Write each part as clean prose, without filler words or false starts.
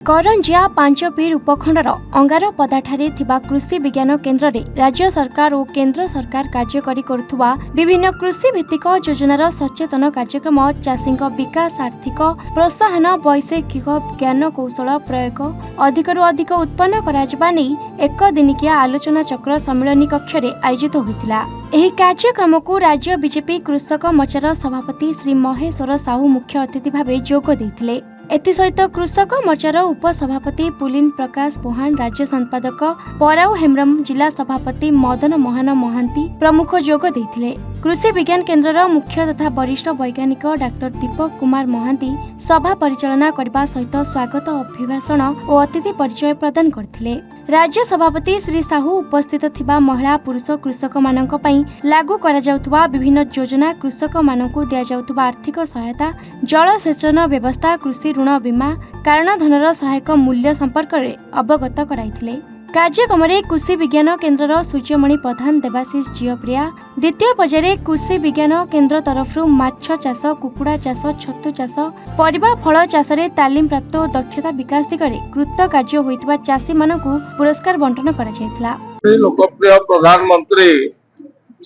करंजिया पांचपीर उपखंडर अंगारपदाठारे थिबा कृषि विज्ञान केन्द्र रे राज्य सरकार और केंद्र सरकार कार्यकारी करुथुबा विभिन्न कृषि भित्तिक योजनार सचेतन कार्यक्रम चाषी विकास आर्थिक प्रोत्साहन वैषयिक ज्ञान कौशल प्रयोग अधिकरू अधिक उत्पन्न कराजिबा नै एक दिनिकिया आलोचना चक्र सम्मेलनी कक्ष रे आयोजित होइतिला। एही कार्यक्रम को राज्य बीजेपी कृषक मोर्चार सभापति श्री महेश्वर साहू मुख्य अतिथि भाव जोग देइथिले। एसहित कृषक मोर्चार उपसभापति पुलिन प्रकाश पोहान, राज्य संपादक पराउ हेम्ब्रम, जिला सभापति मदन मोहन महांती प्रमुख जोग देइथिले। कृषि विज्ञान केन्द्रर मुख्य तथा वरिष्ठ वैज्ञानिक डाक्टर दीपक कुमार महांती सभा परिचालना करने सहित स्वागत अभिभाषण और अतिथि परिचय प्रदान करथिले। राज्य सभापति श्री साहू उपस्थित थिबा महिला पुरुष कृषक मानक पई लागू करा जाउथबा विभिन्न योजना, कृषक मानकु दिया जाउथबा आर्थिक सहायता, जलसेचन व्यवस्था, कृषि ऋण बीमा, कारण धनर सहायक मूल्य संपर्क में अवगत कराइथिले। कार्यक्रम में कृषि विज्ञान केन्द्रर सूर्यमणि प्रधान, देवाशीष जियोप्रिया, द्वितीय पर्याय कृषि विज्ञान केन्द्र तरफ माछ चाष, कुकुड़ा चाष, छतु चाष, परिबा फल चाष में तालीम प्राप्त और दक्षता विकास दिगरे कृत कार्य होइतबा चाषी मानकु पुरस्कार बंटन करा जायतिला। लोकप्रिय प्रधानमंत्री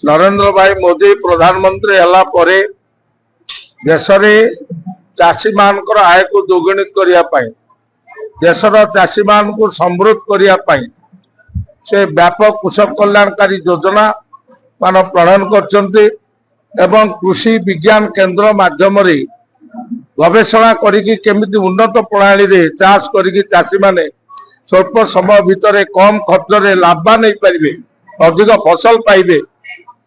नरेंद्र भाई मोदी प्रधानमंत्री हला परे देश में चाषी मानकर आय को दोगुणित करने पाई, देशर चाषी मान को समृद्ध करने पाई से व्यापक कृषक कल्याणकारी योजना मान प्रणयन करछन्ते एवं कृषि विज्ञान केन्द्र माध्यम गवेषणा करिकी केमिति उन्नत प्रणाली रे चाष करिकी चाषी माने स्वल्प समय भितर कम खर्च रे लाभवान नहीं पारिबे, अधिक फसल पाइबे।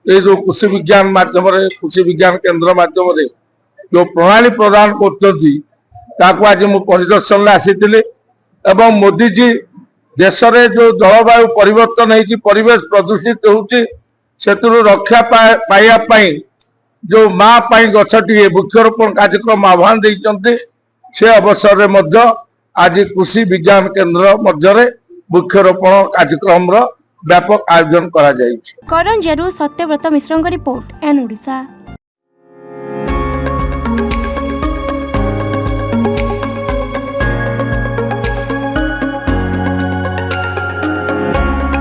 ये जो कृषि विज्ञान माध्यम कृषि विज्ञान केन्द्र माध्यम जो प्रणाली प्रदान कर आज मु परिदर्शन आसी एवं मोदी जी देश रे जो जलवायु परिवर्तन है परिवेश प्रदूषित होउची सेतुरु रक्षा पाइया पाई जो माँ पाई गछटी वृक्षरोपण कार्यक्रम आह्वान देइचंती से अवसर रे मध्य आज कृषि विज्ञान केन्द्र मध्य वृक्षरोपण कार्यक्रम व्यापक आयोजन करा जाइछि। करंजियारू सत्यव्रत मिश्रଙ୍କ रिपोर्ट एन ओडिशा।